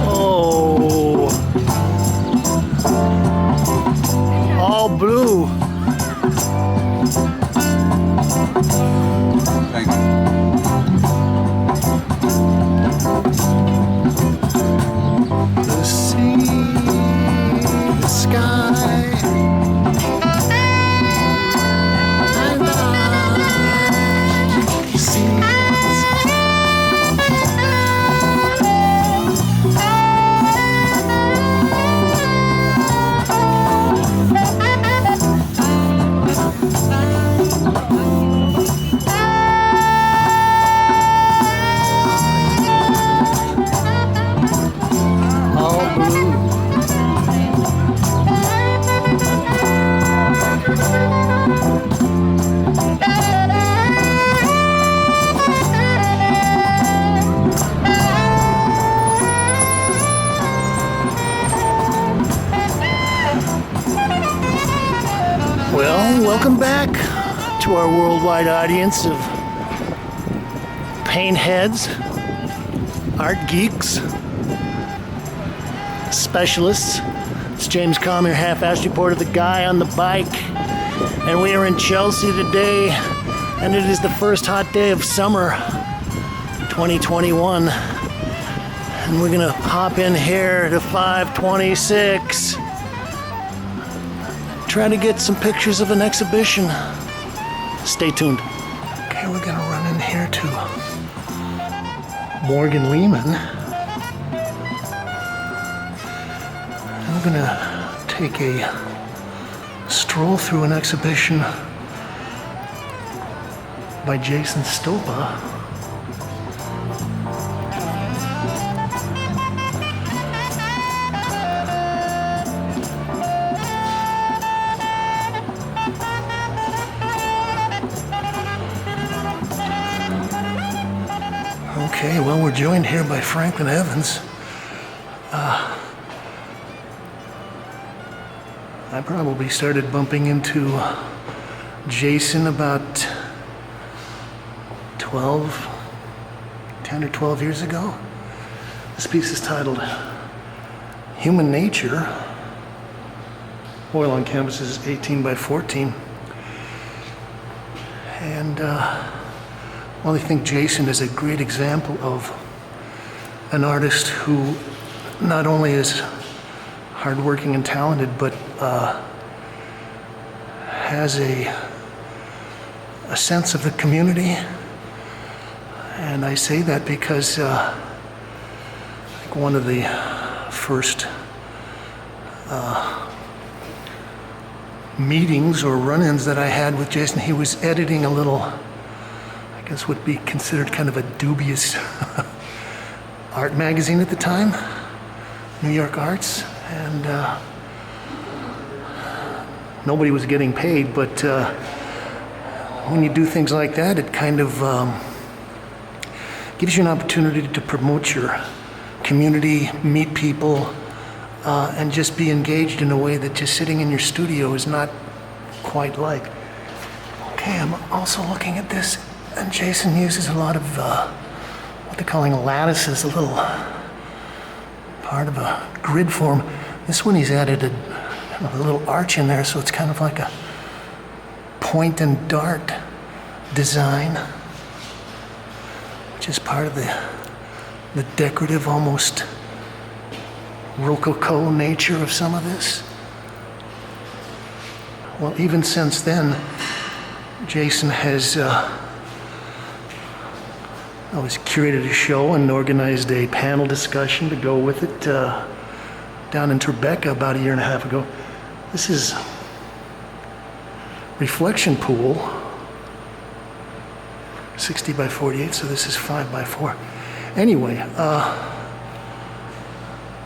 Oh, all blue. Thank you. The sea, the sky, and I see. Well, welcome back to our worldwide audience of paint heads, art geeks, specialists. It's James Kalm, your half-assed reporter, the guy on the bike. And we are in Chelsea today, and it is the first hot day of summer 2021. And we're gonna hop in here to 526. Try to get some pictures of an exhibition. Stay tuned. Okay, we're gonna run in here to Morgan Lehman. And we're gonna take a stroll through an exhibition by Jason Stopa. Okay, well, we're joined here by Franklin Evans. I probably started bumping into Jason about 10 or 12 years ago. This piece is titled Human Nature. Oil on canvas is 18 by 14. And well, I think Jason is a great example of an artist who not only is hardworking and talented, but has a sense of the community. And I say that because I think one of the first meetings or run-ins that I had with Jason, he was editing a little, I guess would be considered kind of a dubious art magazine at the time, New York Arts, and nobody was getting paid, but when you do things like that, it kind of gives you an opportunity to promote your community, meet people, and just be engaged in a way that just sitting in your studio is not quite like. Okay, I'm also looking at this, and Jason uses a lot of what they're calling lattices, a little part of a grid form. This one he's added a little arch in there, so it's kind of like a point and dart design, which is part of the decorative, almost Rococo nature of some of this. Well, even since then, Jason has always curated a show and organized a panel discussion to go with it down in Tribeca about a year and a half ago. This is Reflection Pool, 60 by 48, so this is 5 by 4. Anyway,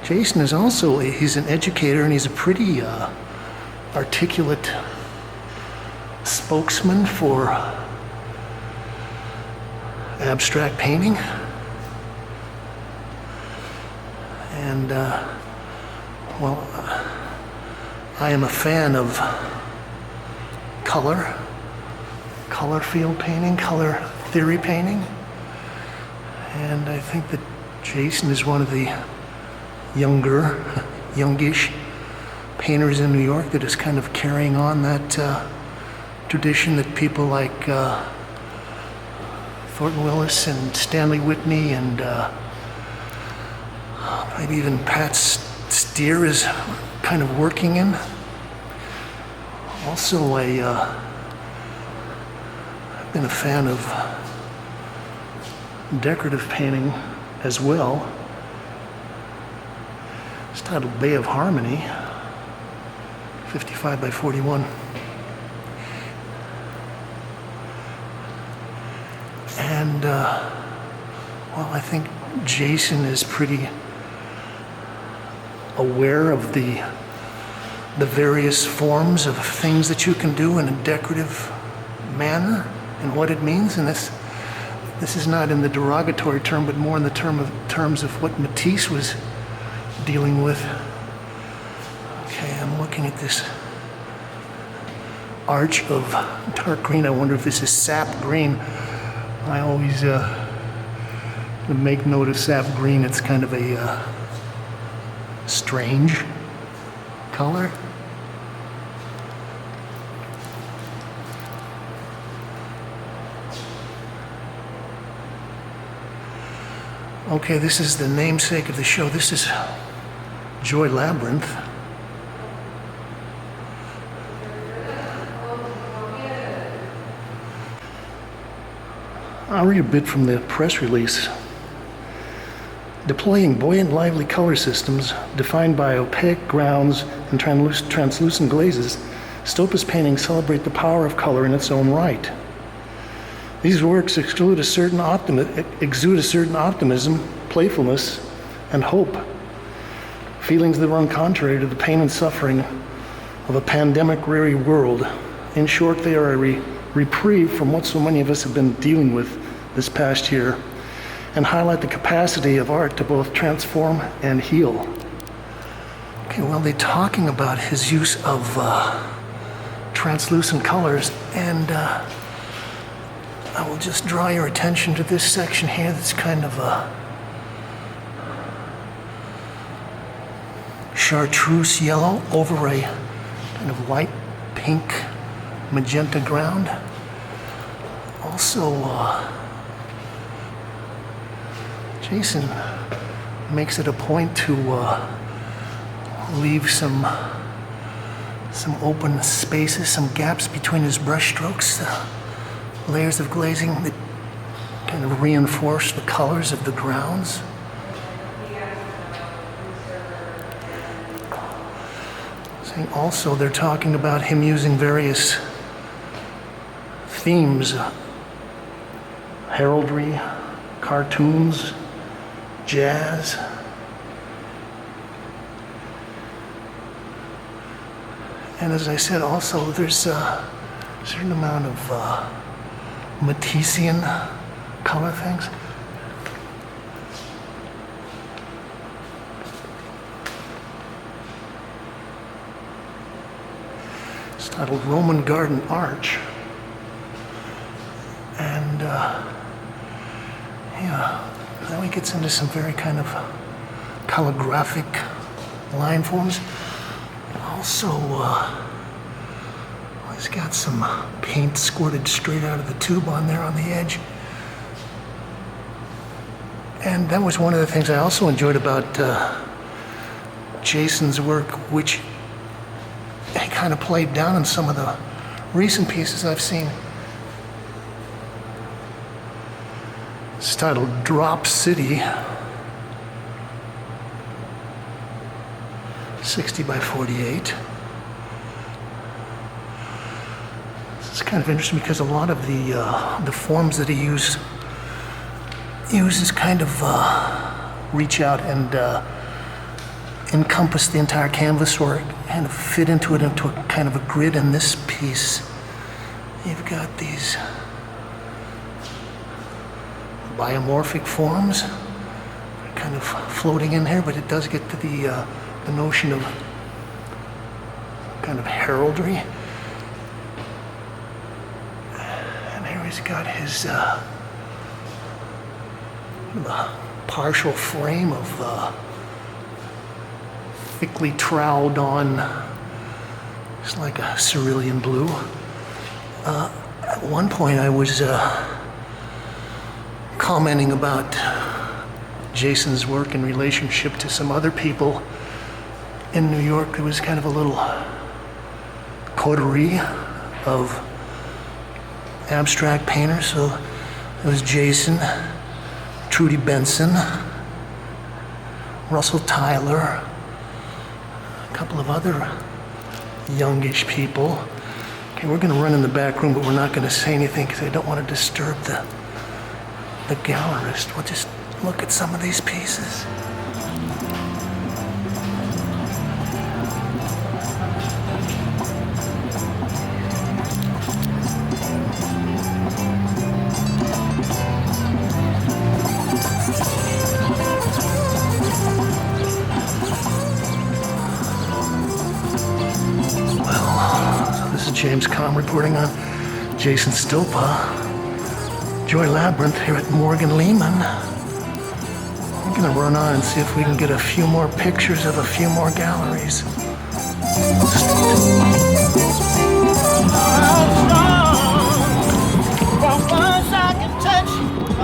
Jason is also, he's an educator, and he's a pretty articulate spokesman for abstract painting. And, well, I am a fan of color field painting, color theory painting. And I think that Jason is one of the youngish painters in New York that is kind of carrying on that tradition that people like Thornton Willis and Stanley Whitney and maybe even Pat Steer is kind of working in. Also, I've been a fan of decorative painting as well. It's titled Bay of Harmony, 55 by 41. And, well, I think Jason is pretty aware of the various forms of things that you can do in a decorative manner and what it means. And this is not in the derogatory term, but more in the terms of what Matisse was dealing with. Okay, I'm looking at this arch of dark green. I wonder if this is sap green. I always make note of sap green. It's kind of a strange color. Okay, this is the namesake of the show. This is Joy Labyrinth. I'll read a bit from the press release. Deploying buoyant, lively color systems defined by opaque grounds and translucent glazes, Stopa's paintings celebrate the power of color in its own right. These works exude a certain optimism, playfulness, and hope, feelings that run contrary to the pain and suffering of a pandemic-weary world. In short, they are a reprieve from what so many of us have been dealing with this past year, and highlight the capacity of art to both transform and heal. Okay, well, they're talking about his use of translucent colors, and I will just draw your attention to this section here that's kind of a chartreuse yellow over a kind of light pink magenta ground. Also, Jason makes it a point to leave some open spaces, some gaps between his brush strokes, layers of glazing that kind of reinforce the colors of the grounds. Also, they're talking about him using various themes, heraldry, cartoons, jazz. And as I said, also there's a certain amount of Matisse-ian color things. It's titled Roman Garden Arch. And yeah, now he gets into some very kind of calligraphic line forms. Also, he's got some paint squirted straight out of the tube on there on the edge. And that was one of the things I also enjoyed about Jason's work, which he kind of played down in some of the recent pieces I've seen. It's titled Drop City, 60 by 48. It's kind of interesting because a lot of the forms that he uses kind of reach out and encompass the entire canvas, or kind of fit into it into a kind of a grid. In this piece, you've got these biomorphic forms kind of floating in here, but it does get to the notion of kind of heraldry. And here he's got his The partial frame of thickly troweled on, it's like a cerulean blue. At one point I was commenting about Jason's work in relationship to some other people in New York. There was kind of a little coterie of abstract painters. So it was Jason, Trudy Benson, Russell Tyler, a couple of other youngish people. Okay, we're going to run in the back room, but we're not going to say anything because I don't want to disturb the gallerist. We'll just look at some of these pieces. James Kalm reporting on Jason Stopa. Joy Labyrinth here at Morgan Lehman. We're gonna run on and see if we can get a few more pictures of a few more galleries. From once I can touch,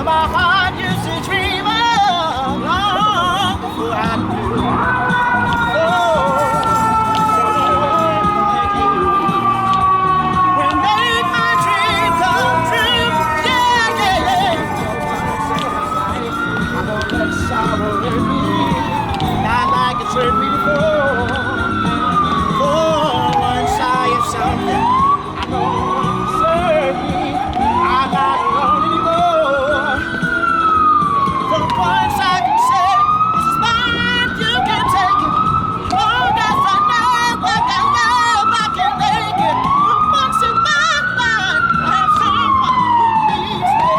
my heart used to dream of long before I knew. Hurt me before. For once I have something I know won't serve me. I'm not alone anymore. For once I can say, this is mine, you can take it. Long as I know what I love, I can make it. For once in my life, I have someone who needs me.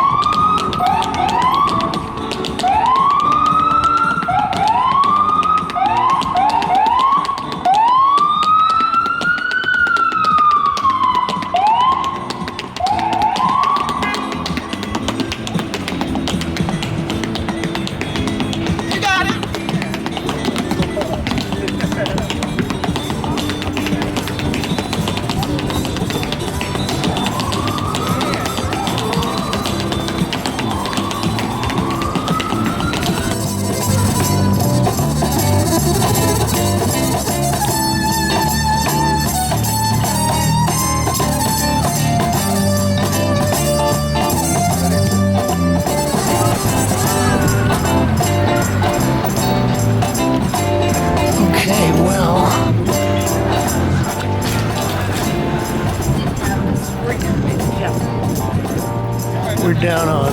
We're down on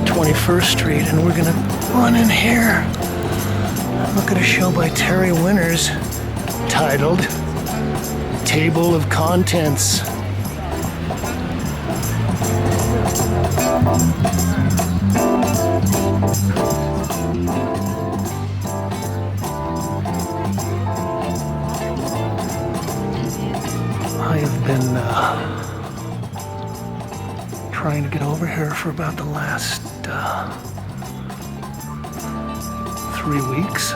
21st Street and we're gonna run in here. Look at a show by Terry Winters titled Table of Contents. I have been trying to get over here for about the last 3 weeks.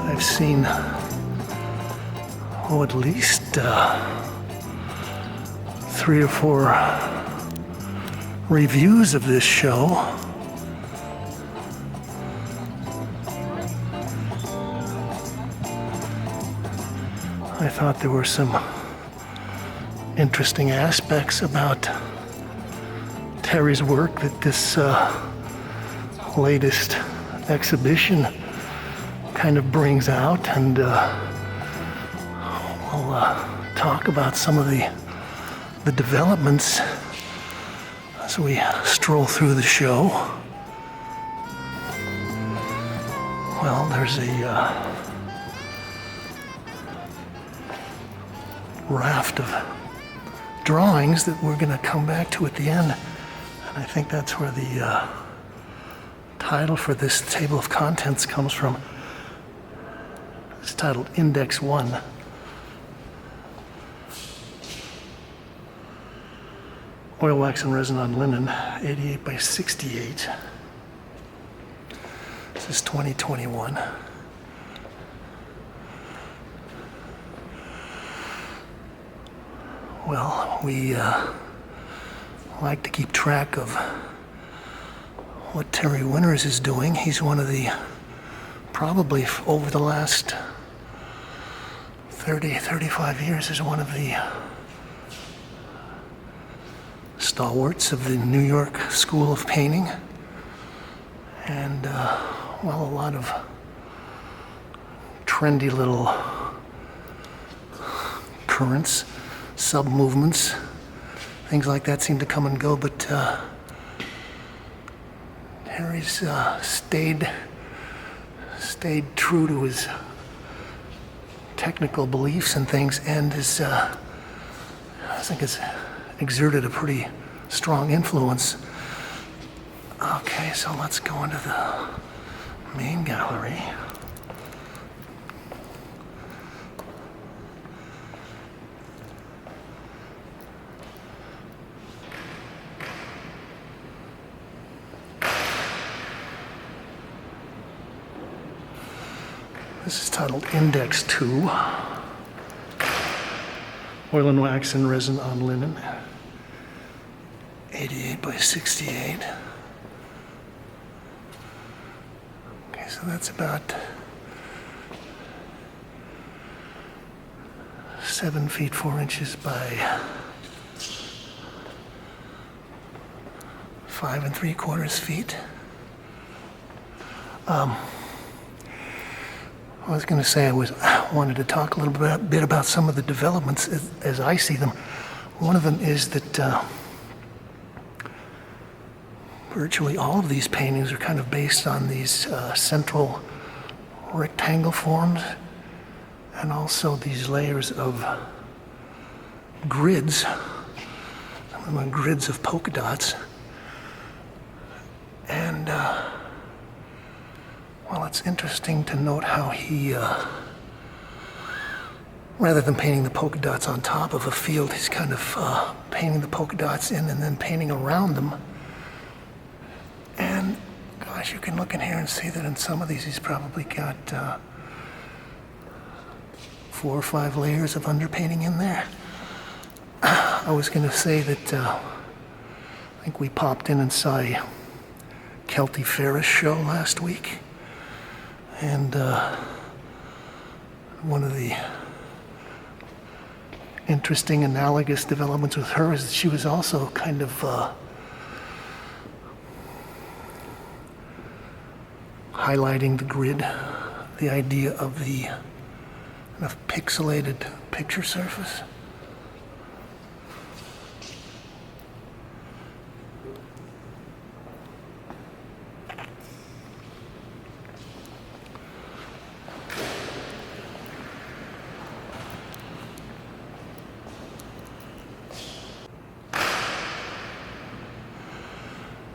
I've seen, at least 3 or 4 reviews of this show. I thought there were some interesting aspects about Terry's work that this latest exhibition kind of brings out, and we'll talk about some of the developments as we stroll through the show. Well, there's a raft of drawings that we're going to come back to at the end. And I think that's where the title for this table of contents comes from. It's titled Index 1. Oil, wax, and resin on linen, 88 by 68. This is 2021. Well, we like to keep track of what Terry Winters is doing. He's one of the, probably over the last 35 years, is one of the stalwarts of the New York School of Painting. And, well, a lot of trendy little currents, sub-movements, things like that seem to come and go, but Harry's stayed true to his technical beliefs and things, and is, I think has exerted a pretty strong influence. Okay, so let's go into the main gallery. This is titled Index 2. Oil and wax and resin on linen. 88 by 68. Okay, so that's about 7 feet 4 inches by 5 3/4 feet. I was going to say I wanted to talk a little bit about some of the developments as I see them. One of them is that virtually all of these paintings are kind of based on these central rectangle forms, and also these layers of grids, grids of polka dots. And well, it's interesting to note how he, rather than painting the polka dots on top of a field, he's kind of painting the polka dots in and then painting around them. And gosh, you can look in here and see that in some of these he's probably got 4 or 5 layers of underpainting in there. I was going to say that I think we popped in and saw a Kelty Ferris show last week. And one of the interesting analogous developments with her is that she was also kind of highlighting the grid, the idea of the kind of pixelated picture surface.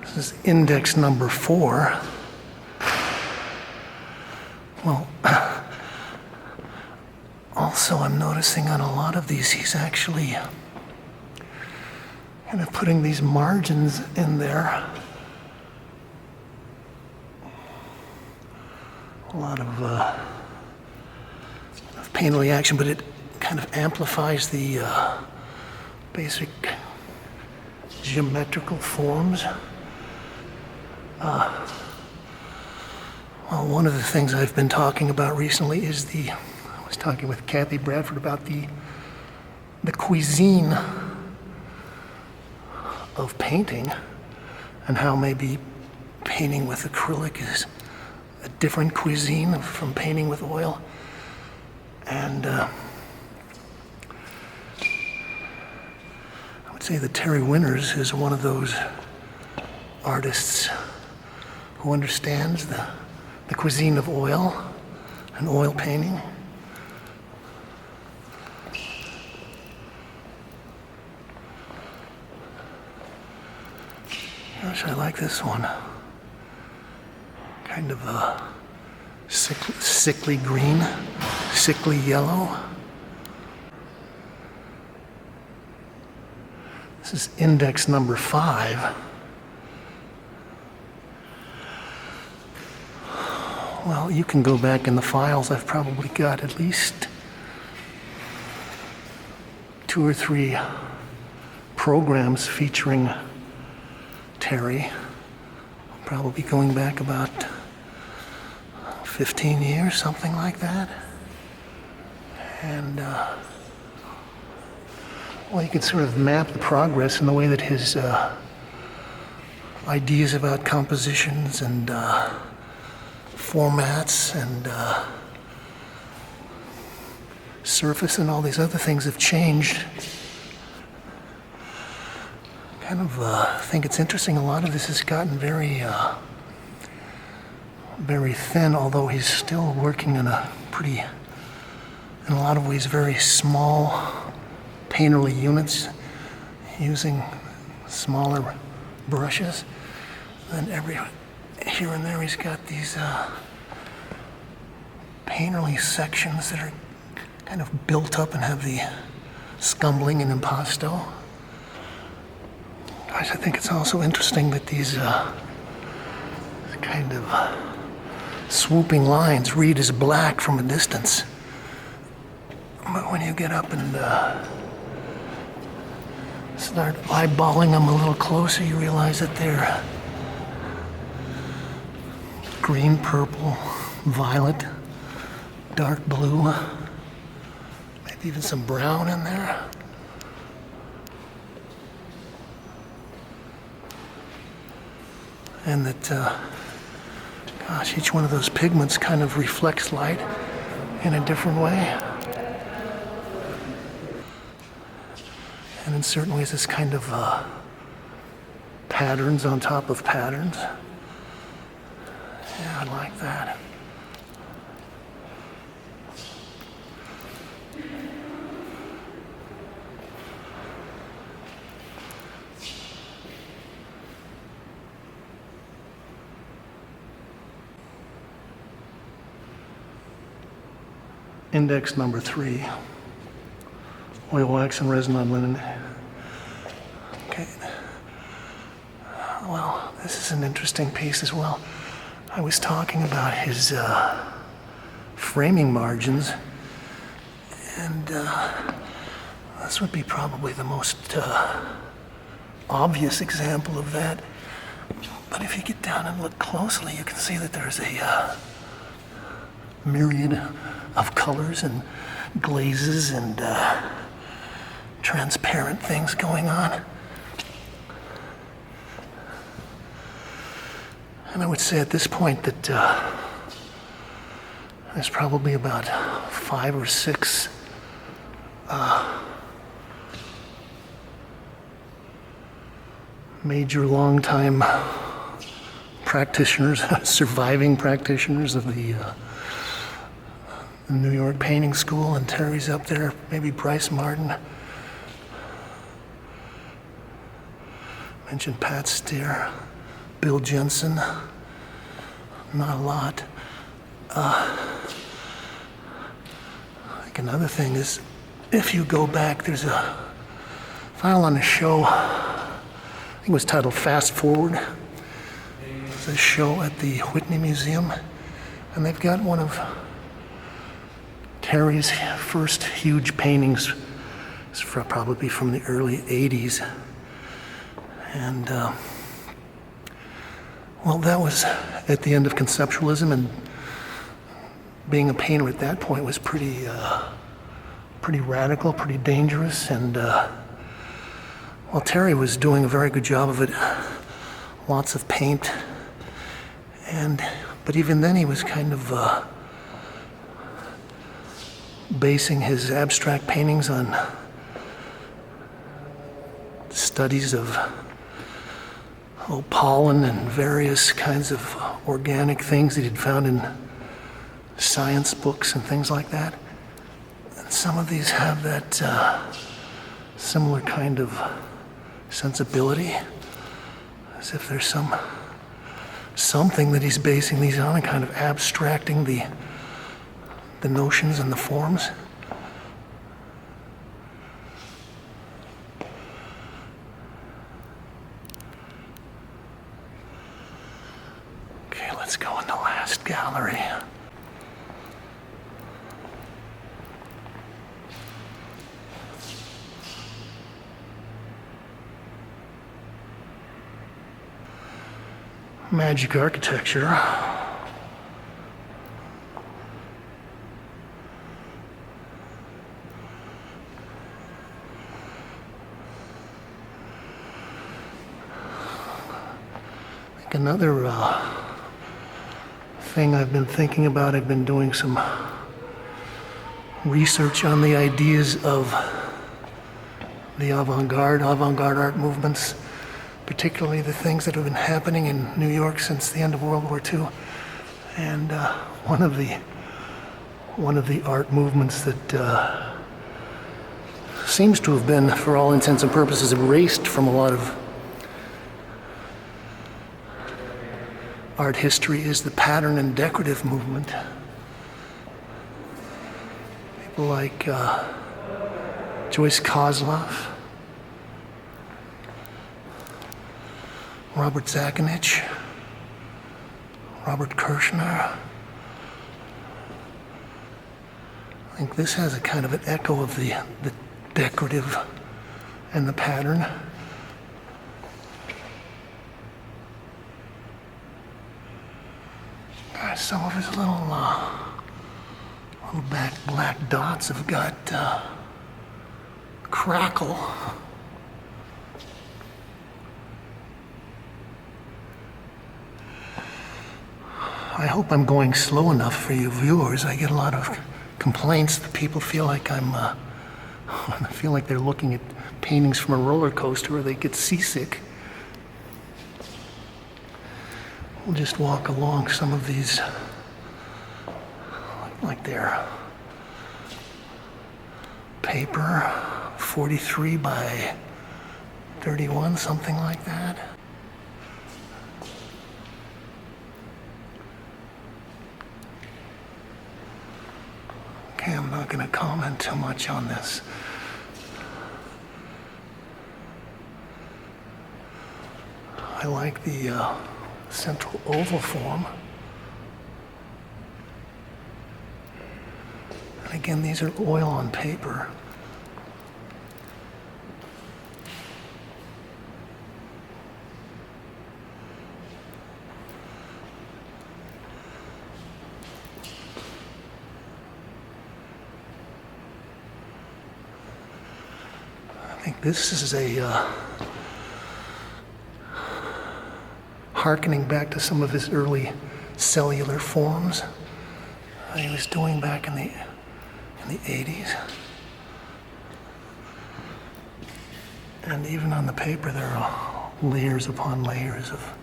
This is index number 4. Well, also I'm noticing on a lot of these he's actually kind of putting these margins in there. A lot of pain reaction, but it kind of amplifies the basic geometrical forms. Well, one of the things I've been talking about recently is I was talking with Kathy Bradford about the cuisine of painting, and how maybe painting with acrylic is a different cuisine from painting with oil. And I would say that Terry Winters is one of those artists who understands the cuisine of oil and oil painting. Gosh, I like this one. Kind of a sickly green, sickly yellow. This This is index number 5. Well, you can go back in the files. I've probably got at least 2 or 3 programs featuring Terry. Probably going back about 15 years, something like that. And, well, you can sort of map the progress in the way that his ideas about compositions and formats and surface and all these other things have changed. Kind of think it's interesting. A lot of this has gotten very thin, although he's still working in a pretty, in a lot of ways, very small painterly units, using smaller brushes. And every here and there he's got these painterly sections that are kind of built up and have the scumbling and impasto. I think it's also interesting that these kind of swooping lines read as black from a distance. But when you get up and start eyeballing them a little closer, you realize that they're green, purple, violet, dark blue, maybe even some brown in there. And that, gosh, each one of those pigments kind of reflects light in a different way. And in certain ways, it's kind of patterns on top of patterns. Yeah, I like that. Index number 3. Oil, wax, and resin on linen. Okay. Well, this is an interesting piece as well. I was talking about his framing margins, and this would be probably the most obvious example of that. But if you get down and look closely, you can see that there's a myriad of colors and glazes and transparent things going on. And I would say at this point that there's probably about 5 or 6 major long-time practitioners, surviving practitioners of the New York Painting School, and Terry's up there, maybe Bryce Martin. Mentioned Pat Steer, Bill Jensen, not a lot. I think another thing is, if you go back, there's a file on the show, I think it was titled Fast Forward. It's a show at the Whitney Museum, and they've got one of Terry's first huge paintings. It's probably from the early 80s. And, well, that was at the end of conceptualism, and being a painter at that point was pretty radical, pretty dangerous, and, well, Terry was doing a very good job of it. Lots of paint, but even then he was kind of basing his abstract paintings on studies of pollen and various kinds of organic things that he'd found in science books and things like that. And some of these have that similar kind of sensibility, as if there's something that he's basing these on and kind of abstracting the notions and the forms. gallery. Magic architecture. Another thing I've been thinking about, I've been doing some research on the ideas of the avant-garde art movements, particularly the things that have been happening in New York since the end of World War II. And one of the art movements that seems to have been, for all intents and purposes, erased from a lot of art history is the pattern and decorative movement. People like Joyce Kozloff, Robert Zakanich, Robert Kirshner. I think this has a kind of an echo of the decorative and the pattern. Some of his little black dots have got crackle. I hope I'm going slow enough for you viewers. I get a lot of complaints that people feel like I feel like they're looking at paintings from a roller coaster or they get seasick. We'll just walk along some of these like they're paper, 43 by 31, something like that. Okay, I'm not going to comment too much on this. I like the central oval form. And again, these are oil on paper. I think this is a harkening back to some of his early cellular forms he was doing back in the 80s. And even on the paper there are layers upon layers of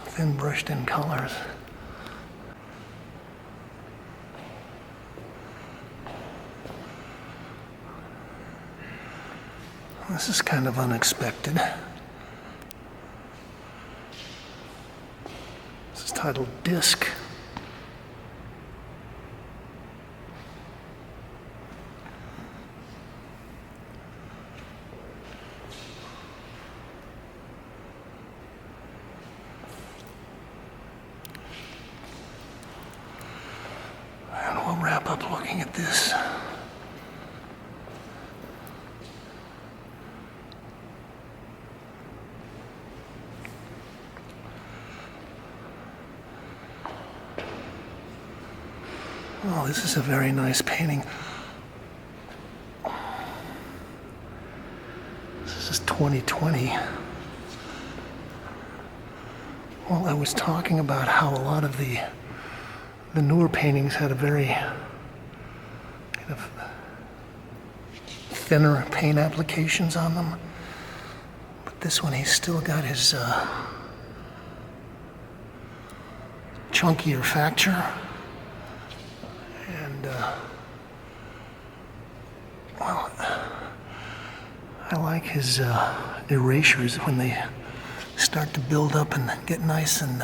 thin brushed in colors. This is kind of unexpected. Titled Disc. And we'll wrap up looking at this. Oh, this is a very nice painting. This is 2020. Well, I was talking about how a lot of the newer paintings had a very kind of thinner paint applications on them. But this one, he's still got his chunkier facture. Well, I like his erasures when they start to build up and get nice and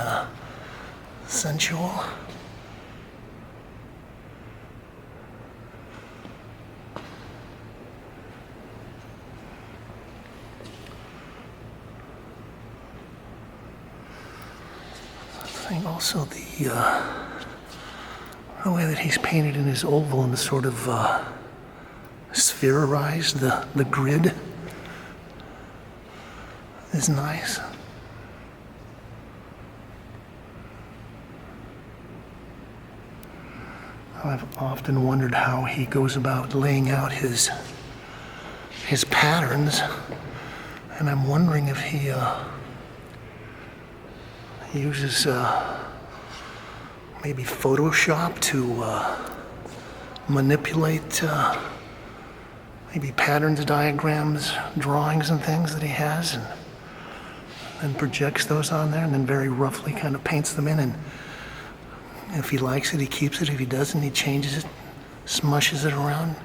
sensual. think also the way that he's painted in his oval and sort of spherized the grid is nice. I've often wondered how he goes about laying out his patterns, and I'm wondering if he uses maybe Photoshop to manipulate maybe patterns, diagrams, drawings and things that he has, and projects those on there, and then very roughly kind of paints them in, and if he likes it, he keeps it. If he doesn't, he changes it, smushes it around.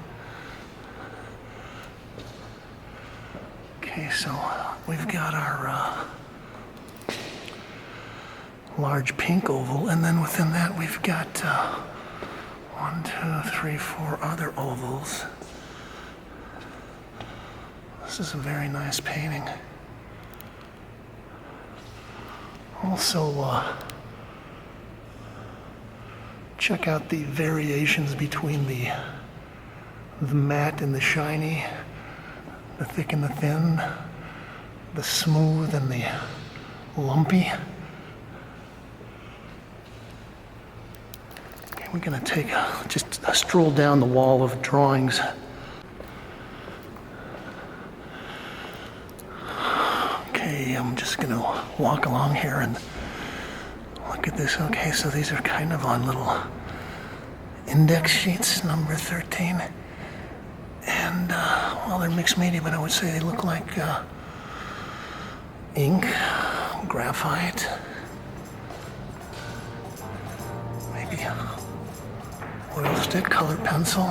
Okay, so we've got our large pink oval, and then within that we've got 1, 2, 3, 4 other ovals. This is a very nice painting. Also, check out the variations between the matte and the shiny, the thick and the thin, the smooth and the lumpy. Okay, we're gonna take just a stroll down the wall of drawings. Okay, I'm just gonna walk along here and look at this. Okay, so these are kind of on little index sheets, number 13. And, well, they're mixed media, but I would say they look like ink, graphite, maybe oil stick, colored pencil.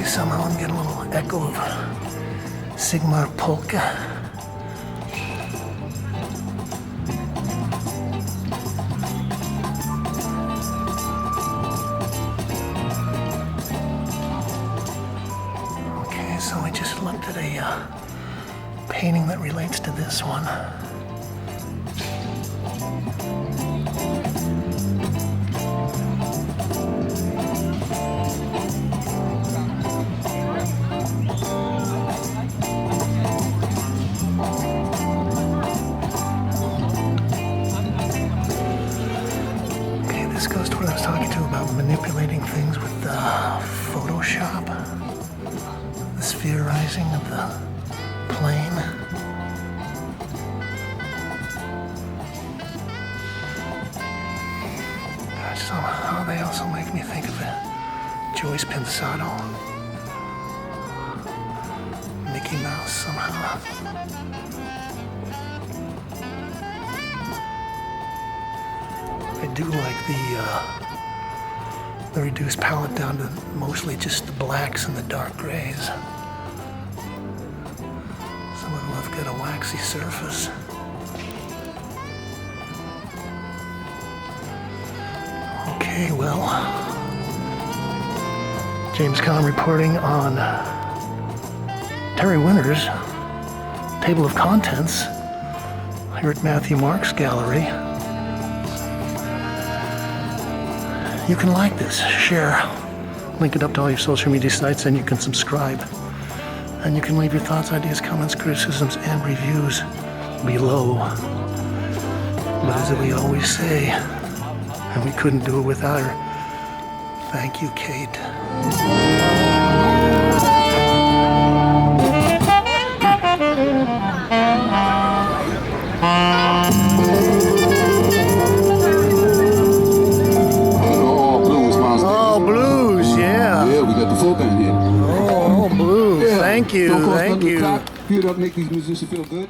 Somehow I'm getting a little echo of Sigmar polka. Okay, so I just looked at a painting that relates to this one. This goes to what I was talking to about manipulating things with Photoshop, the spherizing of the plane. Somehow they also make me think of Joyce Pensado, Mickey Mouse somehow. I do like the reduced palette down to mostly just the blacks and the dark grays. Some of them have got a waxy surface. Okay, well, James Kalm reporting on Terry Winter's Table of Contents here at Matthew Mark's gallery. You can like this, share, link it up to all your social media sites, and you can subscribe. And you can leave your thoughts, ideas, comments, criticisms, and reviews below. But as we always say, and we couldn't do it without her, thank you, Kate. Thank you, thank you. Make these musicians feel good.